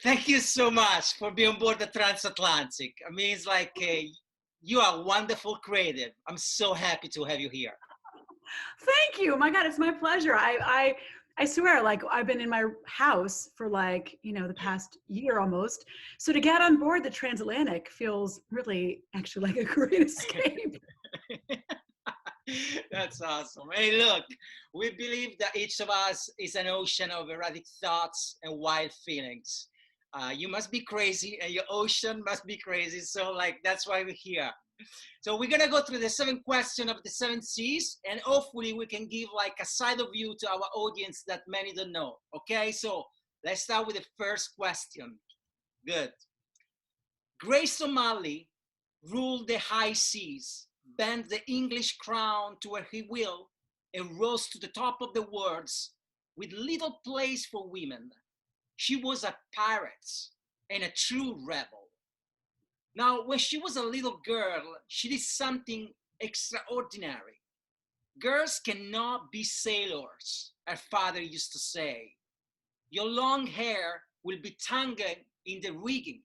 Thank you so much for being on board the Transatlantic. I mean, it's like you are wonderful creative. I'm so happy to have you here. Thank you. My God, it's my pleasure. I swear, like I've been in my house for like, the past year almost. So to get on board the Transatlantic feels really actually like a great escape. That's awesome. Hey, look, we believe that each of us is an ocean of erratic thoughts and wild feelings. You must be crazy and your ocean must be crazy. So like, that's why we're here. So we're gonna go through the 7 questions of the 7 C's, and hopefully we can give like a side of view to our audience that many don't know. Okay, so let's start with the first question. Good. Grace O'Malley ruled the high seas, bent the English crown to where he will, and rose to the top of the worlds with little place for women. She was a pirate and a true rebel. Now, when she was a little girl, she did something extraordinary. Girls cannot be sailors, her father used to say. Your long hair will be tangled in the rigging.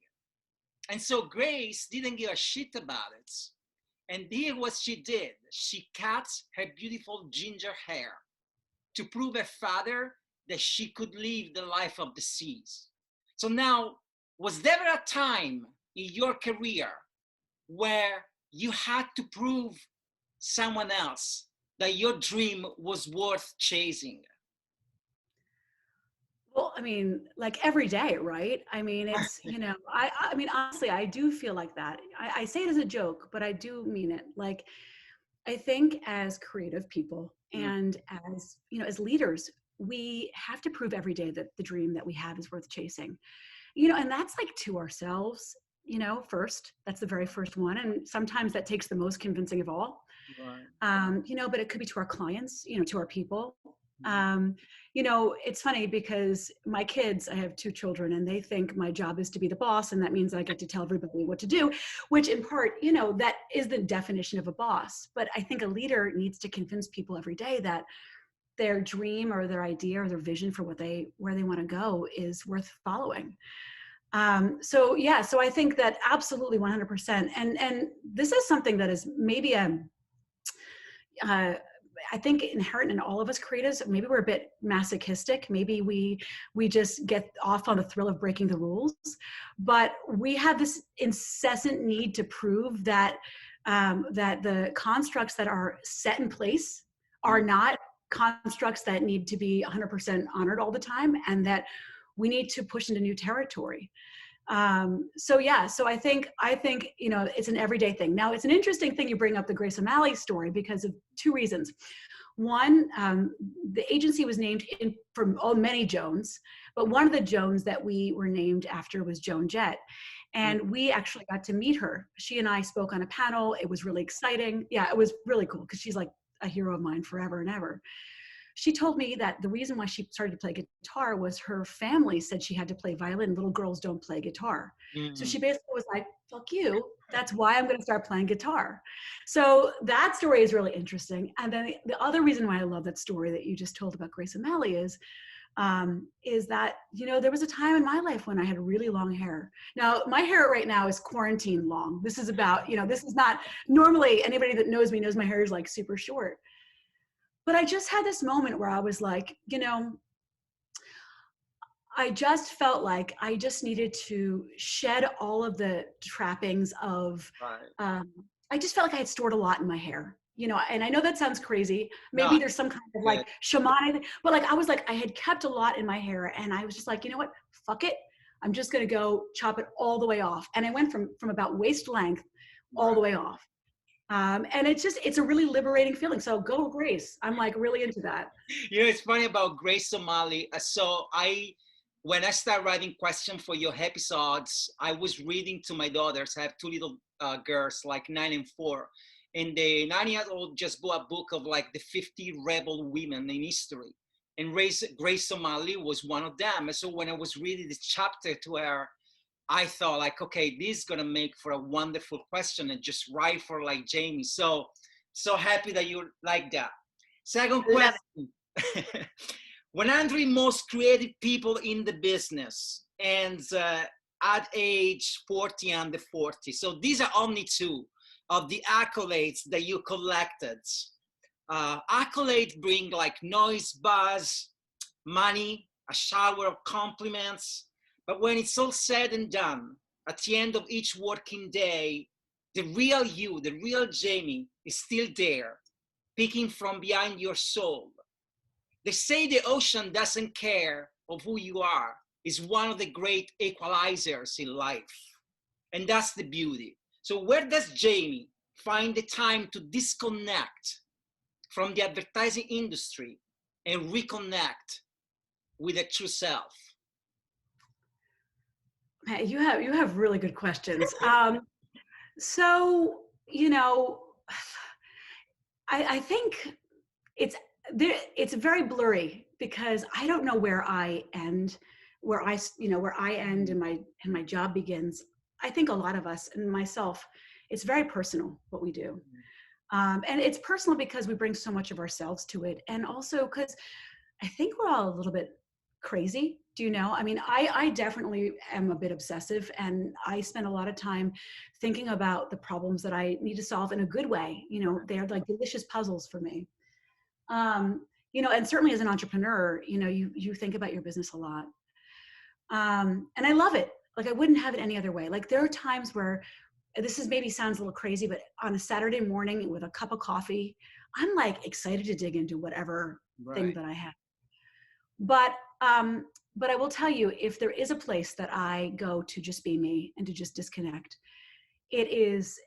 And so Grace didn't give a shit about it. And here's what she did. She cut her beautiful ginger hair to prove her father that she could live the life of the seas. So now, was there a time in your career where you had to prove someone else that your dream was worth chasing? Well, I mean, like every day, right? I mean, it's, I mean, honestly, I do feel like that. I say it as a joke, but I do mean it. Like, I think as creative people and as, as leaders, we have to prove every day that the dream that we have is worth chasing, and that's like to ourselves, first. That's the very first one. And sometimes that takes the most convincing of all. Right. But it could be to our clients, to our people. It's funny because my kids, I have 2 children, and they think my job is to be the boss, and that means I get to tell everybody what to do, which in part, that is the definition of a boss. But I think a leader needs to convince people every day that their dream or their idea or their vision for where they want to go is worth following. So I think that absolutely 100%. And this is something that is maybe I think inherent in all of us creatives. Maybe we're a bit masochistic. Maybe we just get off on the thrill of breaking the rules, but we have this incessant need to prove that that the constructs that are set in place are not constructs that need to be 100% honored all the time, and that we need to push into new territory. So I think it's an everyday thing. Now, it's an interesting thing you bring up the Grace O'Malley story because of 2 reasons. One, the agency was named from many Joans, but one of the Joans that we were named after was Joan JETT. And we actually got to meet her. She and I spoke on a panel. It was really exciting. Yeah, it was really cool because she's like a hero of mine forever and ever. She told me that the reason why she started to play guitar was her family said she had to play violin. Little girls don't play guitar. So she basically was like, fuck you. That's why I'm going to start playing guitar. So that story is really interesting. And then the other reason why I love that story that you just told about Grace O'Malley is that, there was a time in my life when I had really long hair. Now, my hair right now is quarantine long. This is about, this is not normally anybody that knows me knows my hair is like super short. But I just had this moment where I was like, I just felt like I just needed to shed all of the trappings of, I just felt like I had stored a lot in my hair, and I know that sounds crazy. Maybe there's some kind of like shamanic, but like, I was like, I had kept a lot in my hair, and I was just like, you know what, fuck it. I'm just going to go chop it all the way off. And I went from about waist length all the way off. And it's a really liberating feeling. So go Grace. I'm like really into that. It's funny about Grace O'Malley. So when I started writing questions for your episodes, I was reading to my daughters. I have 2 little girls, like 9 and 4. And the 9-year-old just bought a book of like the 50 rebel women in history. And Grace O'Malley was one of them. And so when I was reading this chapter to her, I thought like, okay, this is gonna make for a wonderful question and just write for like Jaime. So happy that you like that. Second question. 100 most creative people in the business. and at age 40 under 40. So these are only two of the accolades that you collected. Accolades bring like noise, buzz, money, a shower of compliments. But when it's all said and done, at the end of each working day, the real you, the real Jaime is still there, peeking from behind your soul. They say the ocean doesn't care of who you are. It's one of the great equalizers in life. And that's the beauty. So where does Jaime find the time to disconnect from the advertising industry and reconnect with a true self? You have really good questions. So, you know, I think it's there, it's very blurry because I don't know where I end, where I end and my job begins. I think a lot of us, and myself, it's very personal what we do. And it's personal because we bring so much of ourselves to it. And also because I think we're all a little bit crazy. Do you know? I mean, I definitely am a bit obsessive, and I spend a lot of time thinking about the problems that I need to solve in a good way. You know, they're like delicious puzzles for me. You know, and certainly as an entrepreneur, you know, you think about your business a lot. And I love it. Like I wouldn't have it any other way. Like there are times where this is maybe sounds a little crazy, but on a Saturday morning with a cup of coffee, I'm like excited to dig into whatever thing that I have. But I will tell you, if there is a place that I go to just be me and to just disconnect, it is,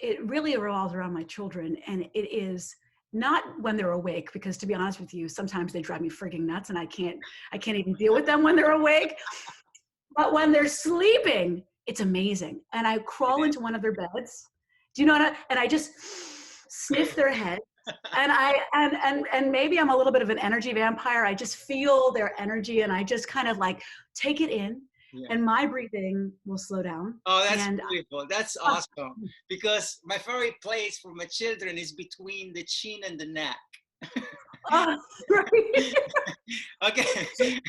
it really revolves around my children. And it is not when they're awake, because to be honest with you, sometimes they drive me frigging nuts and I can't even deal with them when they're awake. But when they're sleeping, it's amazing. And I crawl into one of their beds. Do you know what and I just sniff their head. And maybe I'm a little bit of an energy vampire. I just feel their energy and I just kind of like take it in, and my breathing will slow down. Oh, that's beautiful. That's awesome. Because my favorite place for my children is between the chin and the neck. Right. Okay.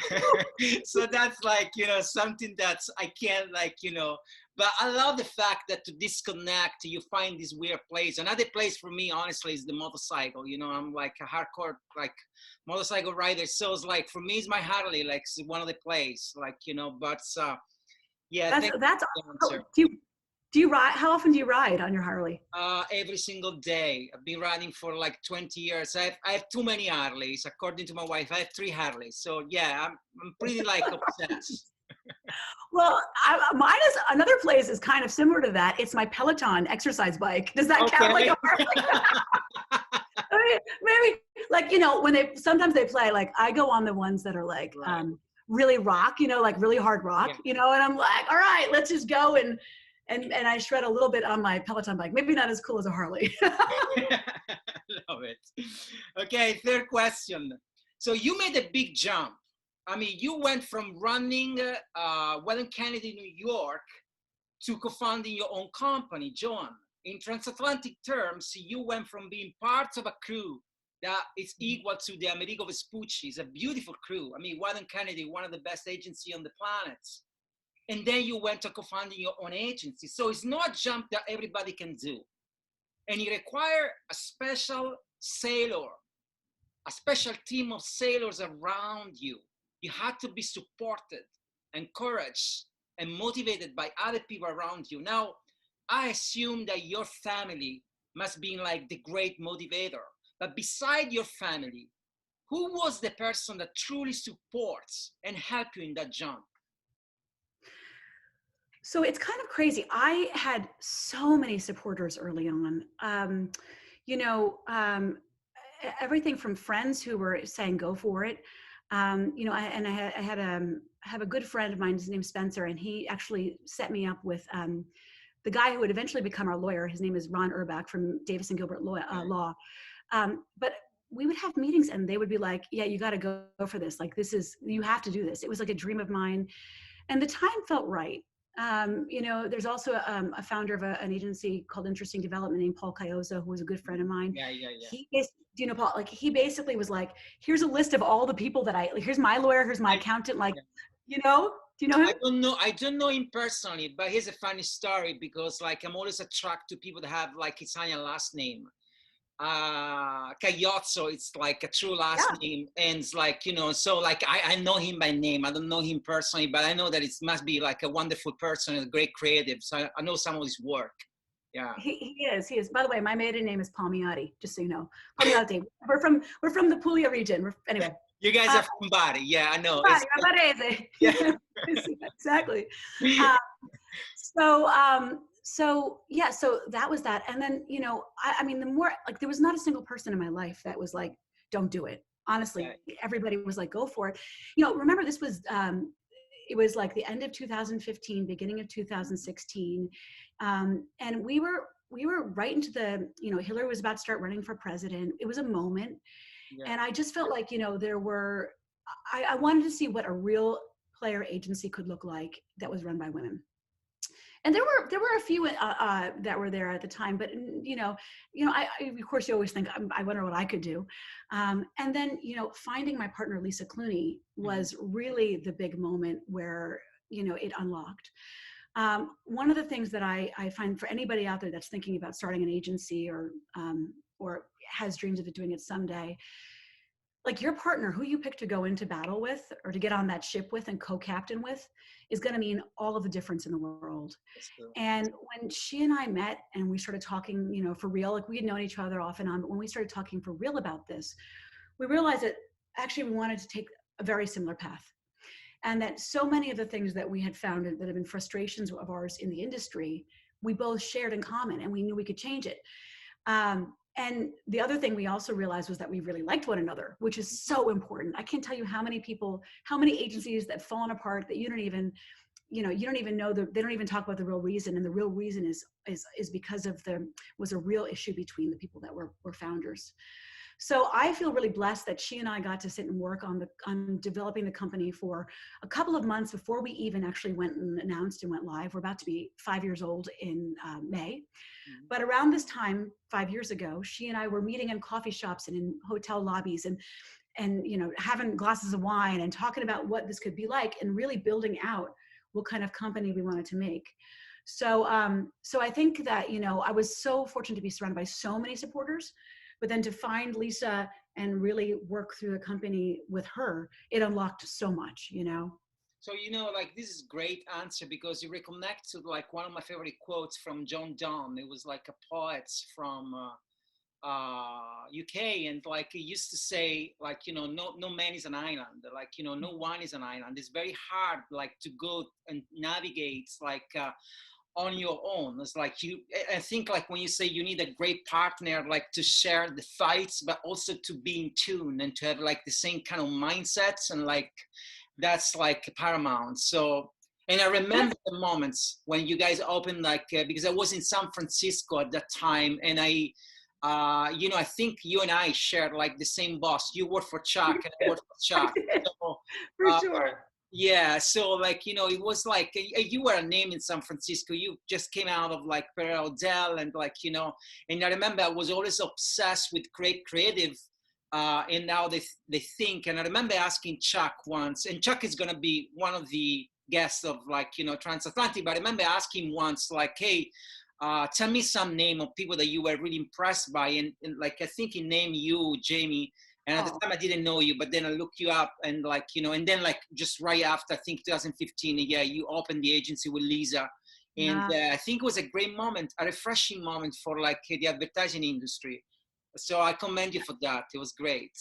So that's like, you know, something that's I can't like, you know, but I love the fact that to disconnect, you find this weird place. Another place for me, honestly, is the motorcycle. You know, I'm like a hardcore like motorcycle rider. So it's like, for me, it's my Harley, like one of the places, like, you know, but yeah. That's do you ride? How often do you ride on your Harley? Every single day. I've been riding for like 20 years. I have too many Harleys. According to my wife, I have 3 Harleys. So yeah, I'm pretty like obsessed. Well, mine is another place is kind of similar to that. It's my Peloton exercise bike. Does that count like a Harley? I mean, maybe like, you know, when sometimes they play, like I go on the ones that are like really rock, you know, like really hard rock, you know, and I'm like, all right, let's just go and I shred a little bit on my Peloton bike. Maybe not as cool as a Harley. Love it. Okay, third question. So you made a big jump. I mean, you went from running Wellington Kennedy, New York, to co-founding your own company, Joan. In transatlantic terms, you went from being part of a crew that is equal to the Amerigo Vespucci. It's a beautiful crew. I mean, Wellington Kennedy, one of the best agencies on the planet. And then you went to co-founding your own agency. So it's not a jump that everybody can do. And it requires a special sailor, a special team of sailors around you. You have to be supported, encouraged, and motivated by other people around you. Now, I assume that your family must be like the great motivator. But beside your family, who was the person that truly supports and helps you in that jump? So it's kind of crazy. I had so many supporters early on. You know, everything from friends who were saying, go for it. You know, I have a good friend of mine, his name's Spencer, and he actually set me up with the guy who would eventually become our lawyer. His name is Ron Urbach from Davis and Gilbert Law. But we would have meetings and they would be like, yeah, you got to go for this. Like, you have to do this. It was like a dream of mine. And the time felt right. You know, there's also a founder of an agency called Interesting Development named Paul Caioza, who was a good friend of mine. Yeah. Do you know Paul? Like, he basically was like, here's a list of all the people that here's my lawyer, here's my accountant, like, you know, Do you know him? I don't know him personally, but here's a funny story because like I'm always attracted to people that have like Italian last name. Cagliozzo, it's like a true last name, and it's like, you know, so like I know him by name. I don't know him personally, but I know that it must be like a wonderful person and a great creative. So I know some of his work. Yeah. He is. By the way, my maiden name is Palmiotti, just so you know. Palmiotti. We're from the Puglia region. Anyway. You guys are from Bari. Yeah, I know. Barese. Yeah. Exactly. So yeah, so that was that. And then, you know, I mean, the more, like, there was not a single person in my life that was like, don't do it. Honestly, everybody was like, go for it. You know, remember this was, it was like the end of 2015, beginning of 2016. And we were right into the, you know, Hillary was about to start running for president. It was a moment. Yeah. And I just felt like, you know, I wanted to see what a real player agency could look like that was run by women. And there were a few that were there at the time, but you know, I of course you always think I wonder what I could do, and then, you know, finding my partner Lisa Clooney was really the big moment where, you know, it unlocked. One of the things that I find for anybody out there that's thinking about starting an agency or has dreams of doing it someday, like, your partner, who you pick to go into battle with or to get on that ship with and co-captain with, is going to mean all of the difference in the world. And when she and I met and we started talking, you know, for real, like, we had known each other off and on, but when we started talking for real about this, we realized that actually we wanted to take a very similar path. And that so many of the things that we had found that have been frustrations of ours in the industry, we both shared in common, and we knew we could change it. And the other thing we also realized was that we really liked one another, which is so important. I can't tell you how many people, how many agencies that have fallen apart that you don't even know, they don't even talk about the real reason. And the real reason is because was a real issue between the people that were founders. So I feel really blessed that she and I got to sit and work on developing the company for a couple of months before we even actually went and announced and went live. We're about to be 5 years old in May. But around this time, 5 years ago, she and I were meeting in coffee shops and in hotel lobbies and you know, having glasses of wine and talking about what this could be like and really building out what kind of company we wanted to make. So I think that, you know, I was so fortunate to be surrounded by so many supporters. But then to find Lisa and really work through the company with her, it unlocked so much, you know? So, you know, like, this is great answer because you reconnect to like one of my favorite quotes from Joan. It was like a poet from UK, and like he used to say, like, you know, no man is an island, like, you know, no one is an island. It's very hard, like, to go and navigate like on your own. It's like I think like when you say you need a great partner, like to share the fights, but also to be in tune and to have like the same kind of mindsets, and like that's like paramount. So, and I remember the moments when you guys opened, like because I was in San Francisco at that time, and you know, I think you and I shared like the same boss. You worked for Chuck and I worked for Chuck. So, for sure. Yeah, so like, you know, it was like you were a name in San Francisco. You just came out of like Odell, and like, you know, and I remember I was always obsessed with creative and now they think. And I remember asking Chuck once, and Chuck is gonna be one of the guests of like, you know, Transatlantic, but I remember asking once like, hey, tell me some name of people that you were really impressed by, and like I think he named you, Jaime. And at the time I didn't know you, but then I looked you up, and like, you know, and then like just right after, I think 2015, yeah, you opened the agency with Lisa. And I think it was a great moment, a refreshing moment for like the advertising industry. So I commend you for that. It was great.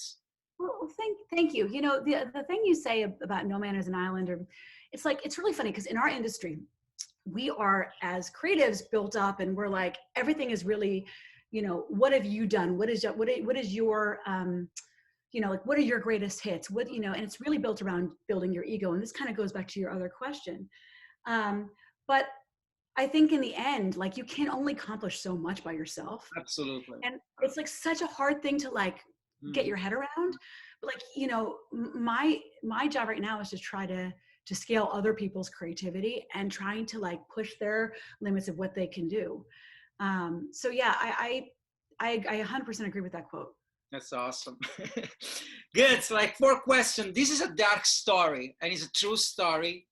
Well, thank you. You know, the thing you say about no man is an island, or it's like, it's really funny because in our industry, we are as creatives built up, and we're like, everything is really, you know, what have you done? What is your you know, like, what are your greatest hits? What, you know, and it's really built around building your ego. And this kind of goes back to your other question. But I think in the end, like, you can only accomplish so much by yourself. Absolutely. And it's like such a hard thing to like get your head around. But like, you know, my job right now is to try to scale other people's creativity and trying to like push their limits of what they can do. So yeah, I 100% agree with that quote. That's awesome. Good. So like, 4 questions. This is a dark story, and it's a true story.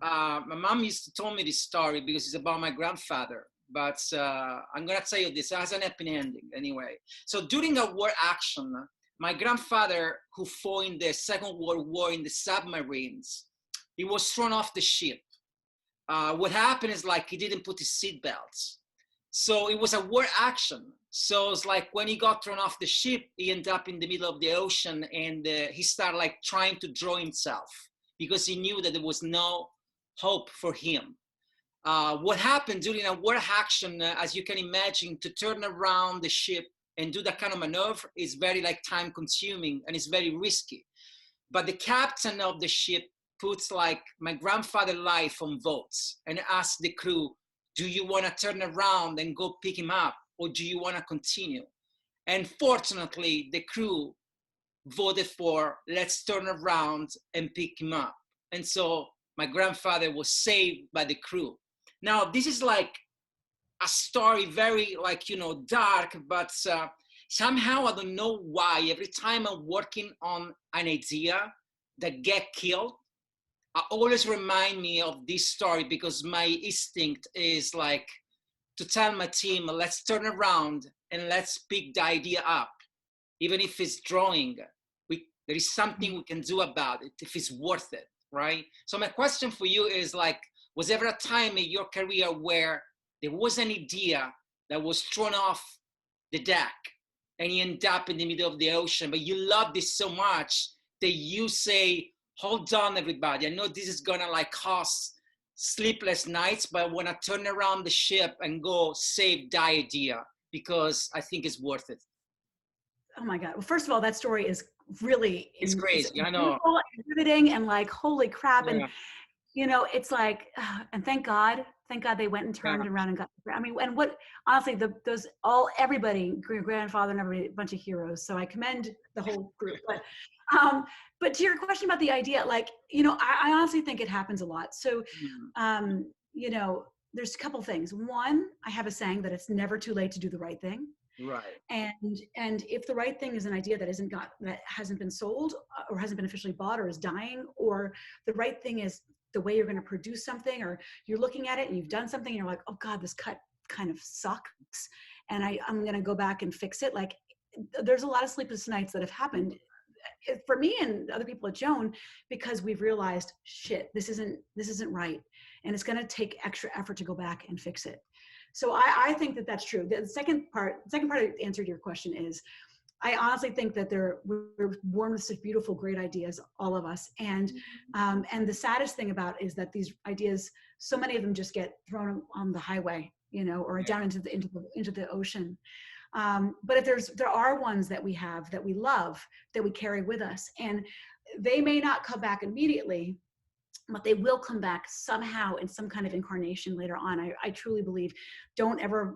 my mom used to tell me this story because it's about my grandfather. But I'm gonna tell you this, it has an happy ending anyway. So during a war action, my grandfather, who fought in the Second World War in the submarines, he was thrown off the ship. What happened is like he didn't put his seatbelts. So it was a war action. So it's like when he got thrown off the ship, he ended up in the middle of the ocean, and he started like trying to draw himself because he knew that there was no hope for him. What happened during a war action, as you can imagine, to turn around the ship and do that kind of maneuver is very like time consuming and it's very risky. But the captain of the ship puts like my grandfather's life on votes and asks the crew, do you want to turn around and go pick him up, or do you want to continue? And fortunately, the crew voted for let's turn around and pick him up. And so my grandfather was saved by the crew. Now, this is like a story very like, you know, dark, but somehow I don't know why every time I'm working on an idea that get killed, I always remind me of this story because my instinct is like to tell my team, let's turn around and let's pick the idea up. Even if it's drawing, there is something we can do about it if it's worth it, right? So my question for you is like, was there ever a time in your career where there was an idea that was thrown off the deck and you end up in the middle of the ocean, but you love this so much that you say, hold on, everybody, I know this is gonna like cost sleepless nights, but I wanna turn around the ship and go save the idea because I think it's worth it. Oh my God. Well, first of all, that story is really It's crazy, I know. and riveting and like, holy crap. Yeah. And, you know, it's like, and thank God they went and turned around and got, I mean, and what, honestly, everybody, grandfather and everybody, a bunch of heroes. So I commend the whole group. But to your question about the idea, like, you know, I honestly think it happens a lot. So, you know, there's a couple things. One, I have a saying that it's never too late to do the right thing. Right. And if the right thing is an idea that hasn't been sold or hasn't been officially bought or is dying, or the right thing is the way you're going to produce something, or you're looking at it and you've done something and you're like, oh God, this cut kind of sucks, and I'm going to go back and fix it. Like, there's a lot of sleepless nights that have happened for me and other people at Joan because we've realized, shit, this isn't right, and it's going to take extra effort to go back and fix it. So I think that that's true. The second part of the answer to your question is, I honestly think that we're born with such beautiful, great ideas, all of us. And the saddest thing about is that these ideas, so many of them just get thrown on the highway, you know, or down into the ocean. But if there are ones that we have that we love, that we carry with us, and they may not come back immediately, but they will come back somehow in some kind of incarnation later on. I truly believe. Don't ever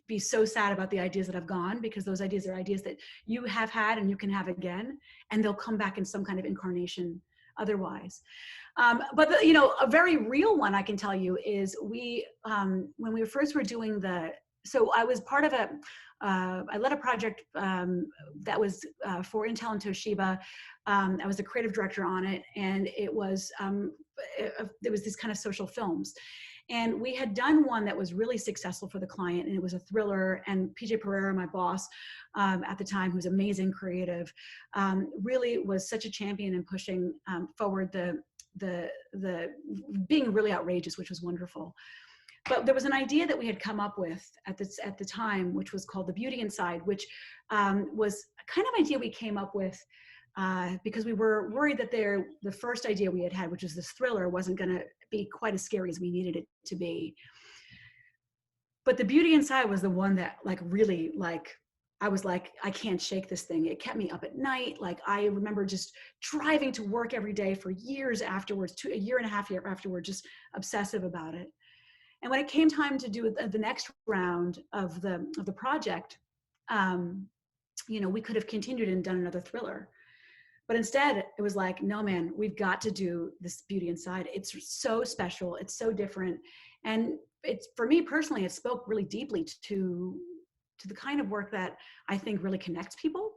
be so sad about the ideas that have gone, because those ideas are ideas that you have had and you can have again, and they'll come back in some kind of incarnation otherwise. But you know, a very real one I can tell you is when we first were doing so I was part of I led a project that was for Intel and Toshiba. I was the creative director on it, and it was these kind of social films. And we had done one that was really successful for the client, and it was a thriller. And PJ Pereira, my boss at the time, who's amazing creative, really was such a champion in pushing forward the being really outrageous, which was wonderful. But there was an idea that we had come up with at the time, which was called The Beauty Inside, which was a kind of idea we came up with because we were worried that the first idea we had, which was this thriller, wasn't going to be quite as scary as we needed it to be. But The Beauty Inside was the one that really I was like, I can't shake this thing. It kept me up at night. Like, I remember just driving to work every day for years afterwards, a year and a half afterward, just obsessive about it. And when it came time to do the next round of the project, you know, we could have continued and done another thriller. But instead, it was like, no, man, we've got to do this Beauty Inside. It's so special. It's so different. And it's, for me personally, it spoke really deeply to the kind of work that I think really connects people.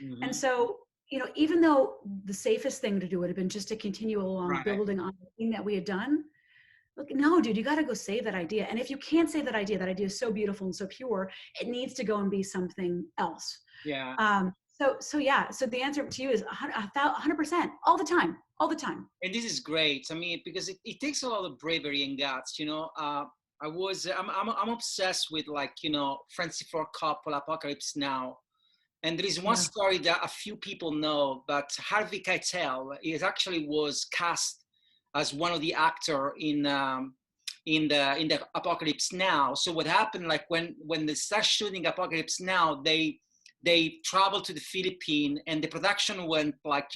Mm-hmm. And so, even though the safest thing to do would have been just to continue along Right. building on the thing that we had done. Look, no, dude, you got to go save that idea. And if you can't save that idea is so beautiful and so pure, it needs to go and be something else. Yeah. So yeah, so the answer to you is 100%, all the time, all the time. And this is great. I mean, because it takes a lot of bravery and guts, I'm obsessed with, like, Francis Ford Coppola, Apocalypse Now. And there is one Yeah. story that a few people know, but Harvey Keitel is actually was cast as one of the actor in the Apocalypse Now. So what happened, like when they start shooting Apocalypse Now, they traveled to the Philippines, and the production went, like,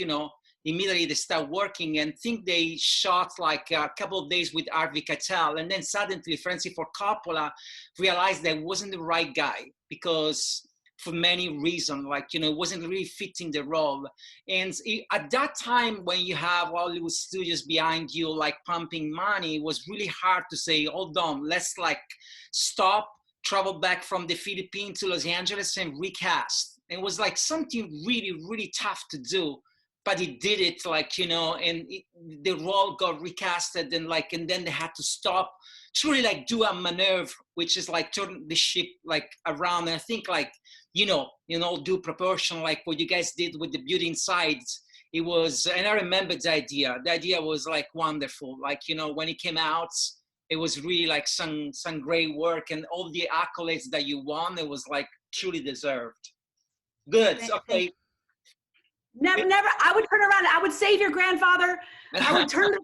immediately they start working, and think they shot like a couple of days with Harvey Keitel, and then suddenly Francis Ford Coppola realized that wasn't the right guy, because for many reasons, like, wasn't really fitting the role. And at that time, when you have Hollywood studios behind you, like pumping money, it was really hard to say, hold on, let's like stop, travel back from the Philippines to Los Angeles and recast. It was like something really, really tough to do, but he did it, like, and the role got recasted, and then they had to stop, truly like do a maneuver, which is like turn the ship like around. And I think, like, due proportion, like what you guys did with the Beauty Inside, it was, and I remember the idea was like wonderful. Like, when it came out, it was really like some great work, and all the accolades that you won, it was like truly deserved. Good. Okay. Never. I would turn around. I would save your grandfather. I would turn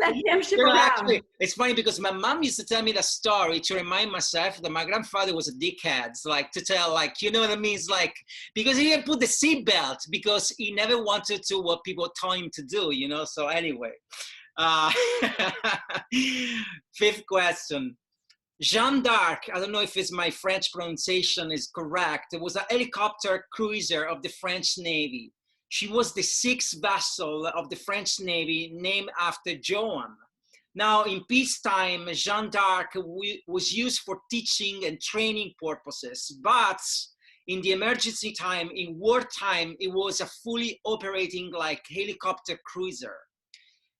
that damn ship around. Actually, it's funny because my mom used to tell me the story to remind myself that my grandfather was a dickhead. Like, to tell, like, you know what I mean? It's like, because he didn't put the seatbelt because he never wanted to what people told him to do. So anyway, fifth question. Jeanne d'Arc, I don't know if it's my French pronunciation is correct. It was a helicopter cruiser of the French Navy. She was the sixth vessel of the French Navy named after Joan. Now, in peacetime, Jeanne d'Arc was used for teaching and training purposes, but in the emergency time, in wartime, it was a fully operating like helicopter cruiser.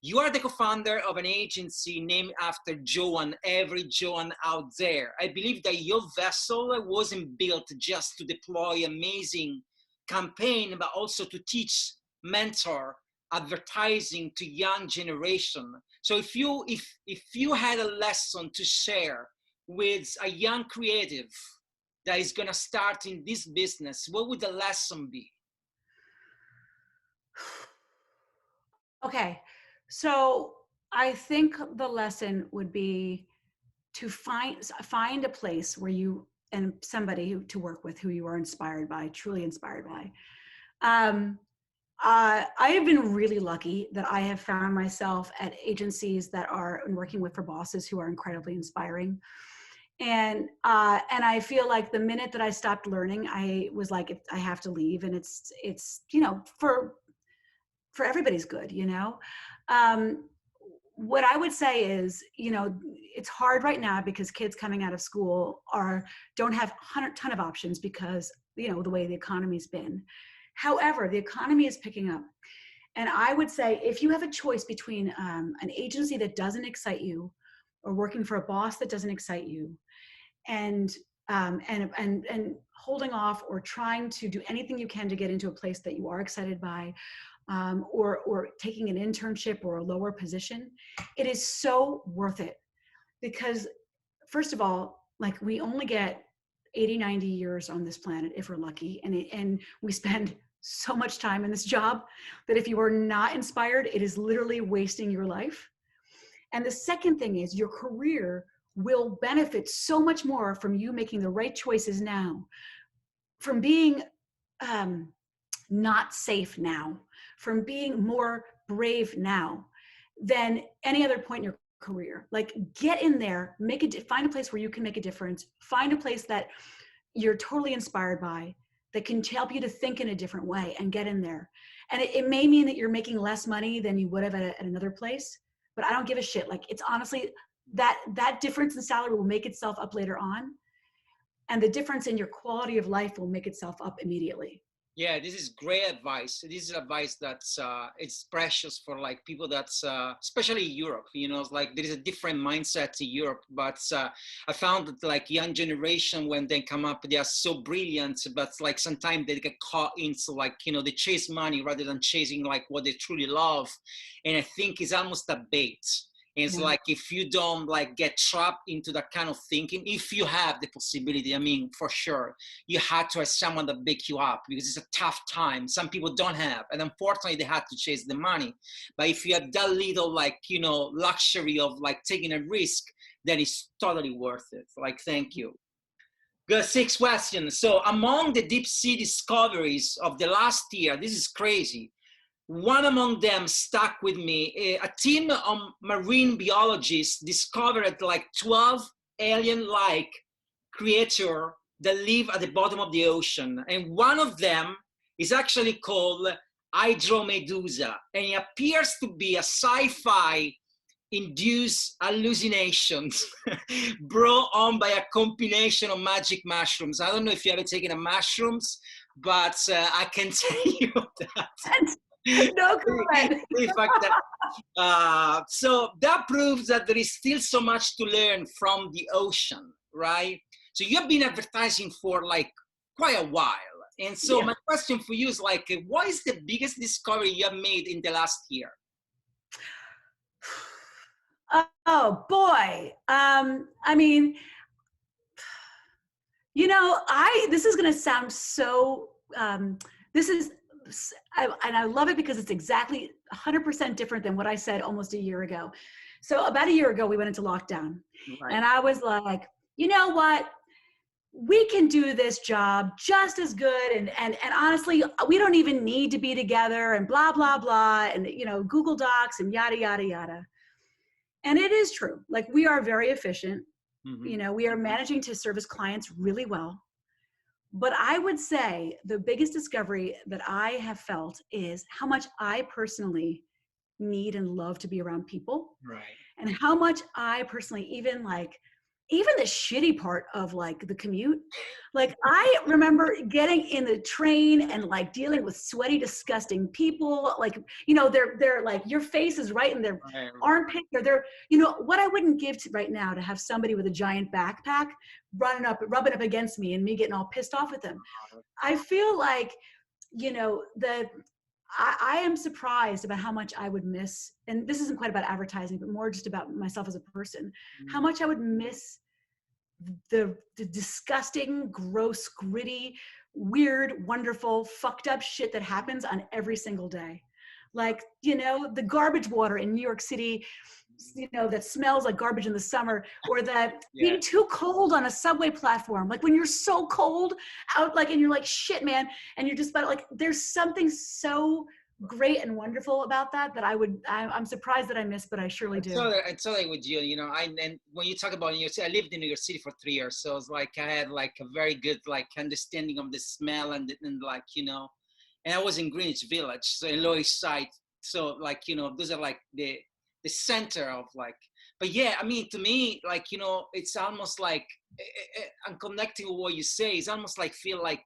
You are the co-founder of an agency named after Joan, every Joan out there. I believe that your vessel wasn't built just to deploy amazing campaign, but also to teach, mentor, advertising to young generation. So if you had a lesson to share with a young creative that is gonna start in this business, what would the lesson be? Okay, so I think the lesson would be to find a place where you and somebody to work with who you are inspired by, truly inspired by. I have been really lucky that I have found myself at agencies that are working with for bosses who are incredibly inspiring. And I feel like the minute that I stopped learning, I was like, I have to leave. And it's for everybody's good, what I would say is, it's hard right now because kids coming out of school don't have a ton of options because, the way the economy's been. However, the economy is picking up. And I would say if you have a choice between an agency that doesn't excite you or working for a boss that doesn't excite you, and holding off or trying to do anything you can to get into a place that you are excited by, or taking an internship or a lower position, it is so worth it. Because first of all, like, we only get 80, 90 years on this planet if we're lucky. And we spend so much time in this job that if you are not inspired, it is literally wasting your life. And the second thing is your career will benefit so much more from you making the right choices now, from being not safe now, from being more brave now than any other point in your career. Like, get in there, find a place where you can make a difference, find a place that you're totally inspired by, that can help you to think in a different way, and get in there. And it may mean that you're making less money than you would have at another place, but I don't give a shit. Like, it's honestly, that difference in salary will make itself up later on. And the difference in your quality of life will make itself up immediately. Yeah, this is great advice. This is advice that's it's precious for like people that's especially Europe. You know, it's like there is a different mindset to Europe. But I found that like young generation when they come up, they are so brilliant, but like sometimes they get caught into like they chase money rather than chasing like what they truly love, and I think it's almost a bait. It's Yeah. like if you don't like get trapped into that kind of thinking, if you have the possibility, I mean, for sure, you had to have someone that pick you up because it's a tough time. Some people don't have, and unfortunately, they had to chase the money. But if you have that little like luxury of like taking a risk, then it's totally worth it. Like, thank you. Good, 6 questions. So, among the deep sea discoveries of the last year, this is crazy. One among them stuck with me. A team of marine biologists discovered like 12 alien-like creatures that live at the bottom of the ocean. And one of them is actually called Hydromedusa. And it appears to be a sci-fi induced hallucinations brought on by a combination of magic mushrooms. I don't know if you ever taken a mushrooms, but I can tell you that. No comment. In fact, so that proves that there is still so much to learn from the ocean, right? So you've been advertising for like quite a while. And so my question for you is like, what is the biggest discovery you have made in the last year? Oh boy. I mean, this is going to sound so, this is, and I love it because it's exactly 100% different than what I said almost a year ago. So about a year ago, we went into lockdown, Right. and I was like, you know what? We can do this job just as good. And honestly, we don't even need to be together and blah, blah, blah. And, Google Docs and yada, yada, yada. And it is true. Like, we are very efficient. Mm-hmm. We are managing to service clients really well. But I would say the biggest discovery that I have felt is how much I personally need and love to be around people. Right. And how much I personally even the shitty part of like the commute. Like, I remember getting in the train and like dealing with sweaty, disgusting people. Like, they're like, your face is right in their armpit. Or they're, what I wouldn't give to right now to have somebody with a giant backpack rubbing up against me and me getting all pissed off with them. I feel like, I am surprised about how much I would miss, and this isn't quite about advertising, but more just about myself as a person, how much I would miss the disgusting, gross, gritty, weird, wonderful, fucked up shit that happens on every single day. Like, the garbage water in New York City, that smells like garbage in the summer, or that being too cold on a subway platform. Like, when you're so cold out, like, and you're like, shit, man. And you're just about like, there's something so great and wonderful about that I'm surprised that I miss, but I surely do. I totally with you. And when you talk about New York City, I lived in New York City for 3 years, so it's like I had like a very good like understanding of the smell and like and I was in Greenwich Village, so in Lower East Side. So like those are like the center of like. But yeah, I mean, to me, like it's almost like I'm connecting with what you say. It's almost like feel like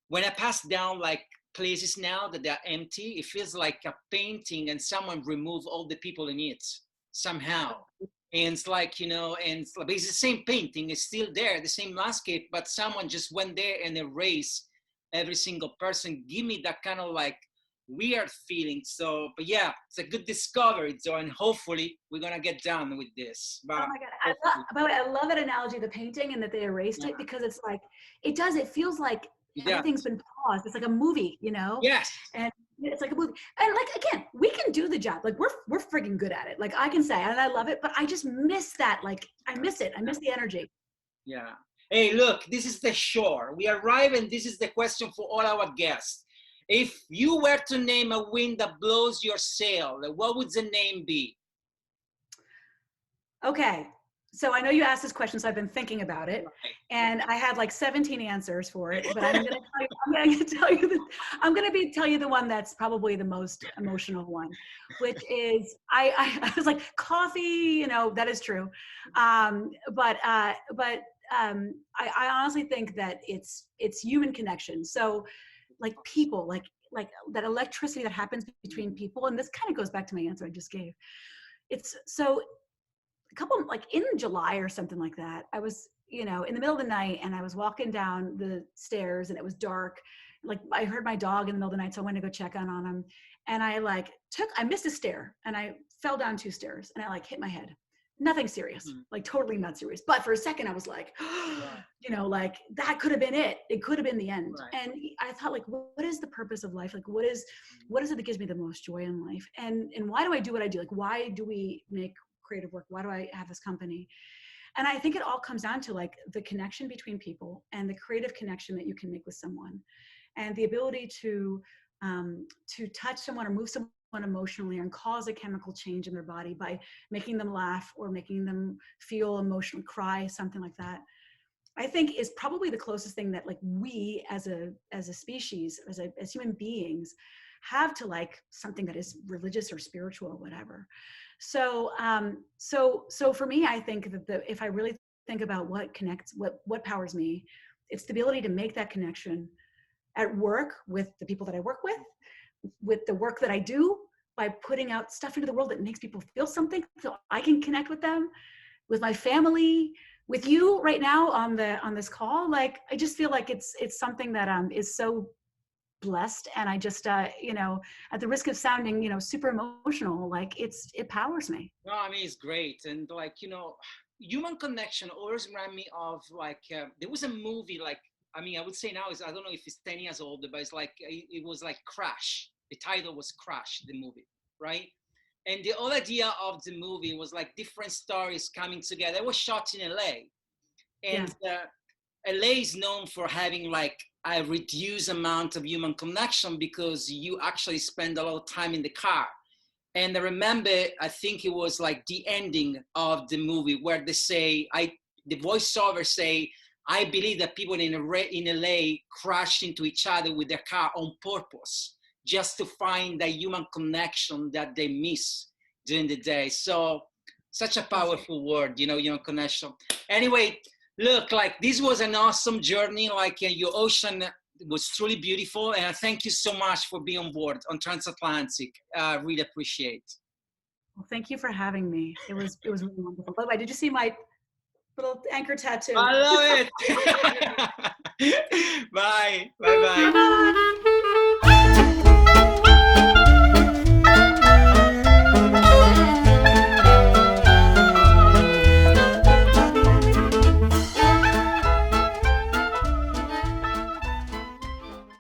when I pass down like places now that they're empty, it feels like a painting and someone removed all the people in it somehow. And it's like, but it's the same painting, it's still there, the same landscape, but someone just went there and erased every single person. Give me that kind of like weird feeling. So, but yeah, it's a good discovery. So, and hopefully we're going to get done with this. But, oh my God. By the way, I love that analogy of the painting and that they erased it, because it's like, it feels like everything's been paused. It's like a movie, Yes. And it's like a movie. And like, again, we can do the job. Like, we're freaking good at it. Like, I can say, and I love it, but I just miss that. Like, I miss it. I miss the energy. Yeah. Hey, look, this is the shore. We arrive, and this is the question for all our guests. If you were to name a wind that blows your sail, what would the name be? Okay. So I know you asked this question, so I've been thinking about it, and I had like 17 answers for it. But I'm going to tell you the one that's probably the most emotional one, which is I was like, coffee. That is true, but I honestly think that it's human connection. So like people, like that electricity that happens between people. And this kind of goes back to my answer I just gave. It's so a couple, like in July or something like that, I was, in the middle of the night and I was walking down the stairs and it was dark. Like I heard my dog in the middle of the night, so I went to go check on him. And I missed a stair and I fell down 2 stairs and I hit my head. Nothing serious, like totally not serious. But for a second I was like, like that could have been it. It could have been the end. Right. And I thought, like, what is the purpose of life? Like, what is it that gives me the most joy in life? And why do I do what I do? Like, why do we make creative work? Why do I have this company? And I think it all comes down to like the connection between people and the creative connection that you can make with someone, and the ability to touch someone or move someone emotionally and cause a chemical change in their body by making them laugh or making them feel emotional, cry, something like that. I think is probably the closest thing that like we as a species, as human beings, have to like something that is religious or spiritual or whatever. So so for me, I think that if I really think about what connects, what powers me, it's the ability to make that connection at work with the people that I work with the work that I do, by putting out stuff into the world that makes people feel something so I can connect with them, with my family, with you right now on this call. Like, I just feel like it's something that is so blessed. And I just, at the risk of sounding, super emotional, like it powers me. No, I mean, it's great. And like, human connection always remind me of like, there was a movie, like, I mean, I would say now I don't know if it's 10 years old, but it's like, it was like Crash. The title was Crash, the movie, right? And the whole idea of the movie was like different stories coming together. It was shot in LA. And LA is known for having like a reduced amount of human connection because you actually spend a lot of time in the car. And I remember, I think it was like the ending of the movie where they say, the voiceover say, I believe that people in LA crash into each other with their car on purpose, just to find that human connection that they miss during the day. So such a powerful word, human connection. Anyway, look, like this was an awesome journey. Like your ocean was truly beautiful. And thank you so much for being on board on Transatlantic. Really appreciate. Well, thank you for having me. It was really wonderful. By the way, did you see my little anchor tattoo? I love it. Bye. Bye-bye.